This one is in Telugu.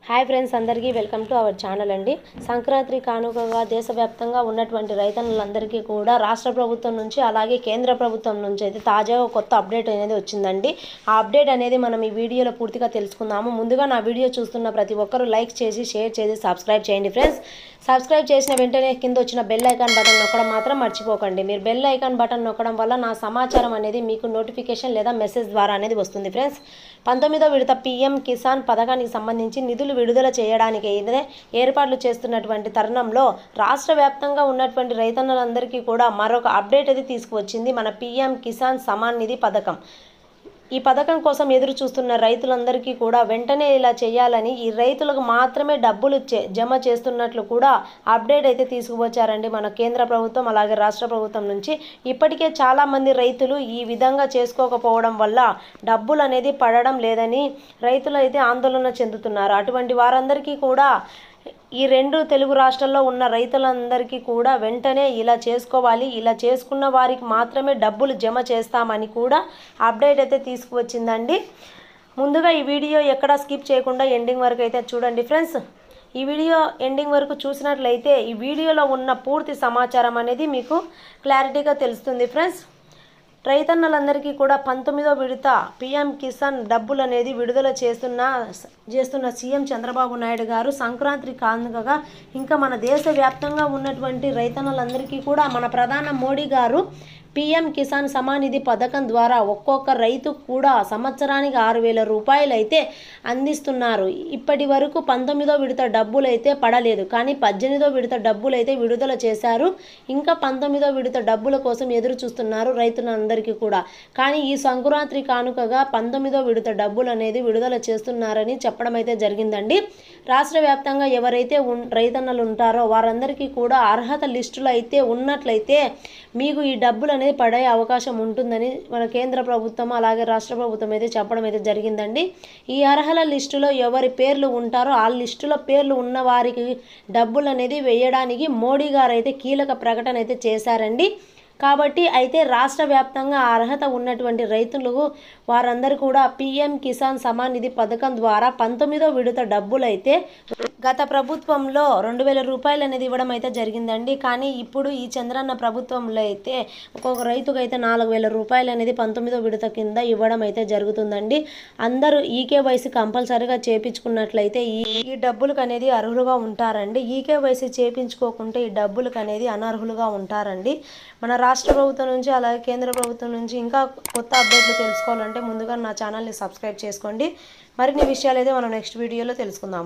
హాయ్ ఫ్రెండ్స్, అందరికీ వెల్కమ్ టు అవర్ ఛానల్ అండి. సంక్రాంతి కానుకగా దేశవ్యాప్తంగా ఉన్నటువంటి రైతన్నులందరికీ కూడా రాష్ట్ర ప్రభుత్వం నుంచి అలాగే కేంద్ర ప్రభుత్వం నుంచి అయితే తాజాగా కొత్త అప్డేట్ అనేది వచ్చిందండి. ఆ అప్డేట్ అనేది మనం ఈ వీడియోలో పూర్తిగా తెలుసుకుందాము. ముందుగా నా వీడియో చూస్తున్న ప్రతి ఒక్కరూ లైక్ చేసి, షేర్ చేసి, సబ్స్క్రైబ్ చేయండి ఫ్రెండ్స్. సబ్స్క్రైబ్ చేసిన వెంటనే కింద వచ్చిన బెల్ ఐకాన్ బటన్ నొక్కడం మాత్రం మర్చిపోకండి. మీరు బెల్ ఐకాన్ బటన్ నొక్కడం వల్ల నా సమాచారం అనేది మీకు నోటిఫికేషన్ లేదా మెసేజ్ ద్వారా అనేది వస్తుంది ఫ్రెండ్స్. 19వ విడత పీఎం కిసాన్ పథకానికి సంబంధించి నిధులు విడుదల చేయడానికి ఏర్పాట్లు చేస్తున్నటువంటి తరుణంలో రాష్ట్ర వ్యాప్తంగా ఉన్నటువంటి రైతన్నలందరికీ కూడా మరొక అప్డేట్ అయితే తీసుకువచ్చింది మన పీఎం కిసాన్ సమాన్ నిధి పథకం. ఈ పథకం కోసం ఎదురు చూస్తున్న రైతులందరికీ కూడా వెంటనే ఇలా చేయాలని, ఈ రైతులకు మాత్రమే డబ్బులు జమ చేస్తున్నట్లు కూడా అప్డేట్ అయితే తీసుకువచ్చారండి మన కేంద్ర ప్రభుత్వం అలాగే రాష్ట్ర ప్రభుత్వం నుంచి. ఇప్పటికే చాలామంది రైతులు ఈ విధంగా చేసుకోకపోవడం వల్ల డబ్బులు అనేది పడడం లేదని రైతులు అయితే ఆందోళన చెందుతున్నారు. అటువంటి వారందరికీ కూడా ఈ రెండు తెలుగు రాష్ట్రాల్లో ఉన్న రైతులందరికీ కూడా వెంటనే ఇలా చేసుకోవాలి, ఇలా చేసుకున్న వారికి మాత్రమే డబ్బులు జమ చేస్తామని కూడా అప్డేట్ అయితే తీసుకువచ్చిందండి. ముందుగా ఈ వీడియో ఎక్కడా స్కిప్ చేయకుండా ఎండింగ్ వరకు అయితే చూడండి ఫ్రెండ్స్. ఈ వీడియో ఎండింగ్ వరకు చూసినట్లయితే ఈ వీడియోలో ఉన్న పూర్తి సమాచారం అనేది మీకు క్లారిటీగా తెలుస్తుంది ఫ్రెండ్స్. రైతన్నలందరికీ కూడా 19వ విడత పీఎం కిసాన్ డబ్బులు అనేది విడుదల చేస్తున్న సీఎం చంద్రబాబు నాయుడు గారు సంక్రాంతి కానుకగా ఇంకా మన దేశవ్యాప్తంగా ఉన్నటువంటి రైతన్నలందరికీ కూడా మన ప్రధాని మోడీ గారు పీఎం కిసాన్ సమాన్ నిధి పథకం ద్వారా ఒక్కొక్క రైతు కూడా సంవత్సరానికి 6,000 రూపాయలు అయితే అందిస్తున్నారు. ఇప్పటి వరకు 19వ విడత డబ్బులు అయితే పడలేదు, కానీ 18వ విడత డబ్బులు అయితే విడుదల చేశారు. ఇంకా 19వ విడత డబ్బుల కోసం ఎదురు చూస్తున్నారు రైతులందరికీ కూడా. కానీ ఈ సంక్రాంతి కానుకగా 19వ విడత డబ్బులు అనేది విడుదల చేస్తున్నారని చెప్పడం అయితే జరిగిందండి. రాష్ట్ర వ్యాప్తంగా ఎవరైతే రైతన్నలు ఉంటారో వారందరికీ కూడా అర్హత లిస్టులు అయితే ఉన్నట్లయితే మీకు ఈ డబ్బులు అనేది పడే అవకాశం ఉంటుందని మన కేంద్ర ప్రభుత్వం అలాగే రాష్ట్ర ప్రభుత్వం అయితే చెప్పడం అయితే జరిగిందండి. ఈ అర్హత లిస్టులో ఎవరి పేర్లు ఉంటారో ఆ లిస్టులో పేర్లు ఉన్న వారికి డబ్బులు అనేది వేయడానికి మోడీ గారు అయితే కీలక ప్రకటన అయితే చేశారండి. కాబట్టి అయితే రాష్ట్ర వ్యాప్తంగా అర్హత ఉన్నటువంటి రైతులు వారందరూ కూడా పీఎం కిసాన్ సమాన్ నిధి పథకం ద్వారా 19వ విడత డబ్బులు అయితే గత ప్రభుత్వంలో 2,000 రూపాయలు అనేది ఇవ్వడం అయితే జరిగిందండి. కానీ ఇప్పుడు ఈ చంద్రన్న ప్రభుత్వంలో అయితే ఒక్కొక్క రైతుకు అయితే 4,000 రూపాయలు అనేది 19వ విడత కింద ఇవ్వడం అయితే జరుగుతుందండి. అందరూ ఈకేవైసీ కంపల్సరీగా చేయించుకున్నట్లయితే ఈ డబ్బులకు అనేది అర్హులుగా ఉంటారండి. ఈకేవైసీ చేయించుకోకుంటే ఈ డబ్బులకు అనేది అనర్హులుగా ఉంటారండి. మన రాష్ట్ర ప్రభుత్వం నుంచి అలాగే కేంద్ర ప్రభుత్వం నుంచి ఇంకా కొత్త అప్డేట్లు తెలుసుకోవాలంటే ముందుగా నా ఛానల్ని సబ్స్క్రైబ్ చేసుకోండి. మరిన్ని విషయాలు అయితే మనం నెక్స్ట్ వీడియోలో తెలుసుకుందాము.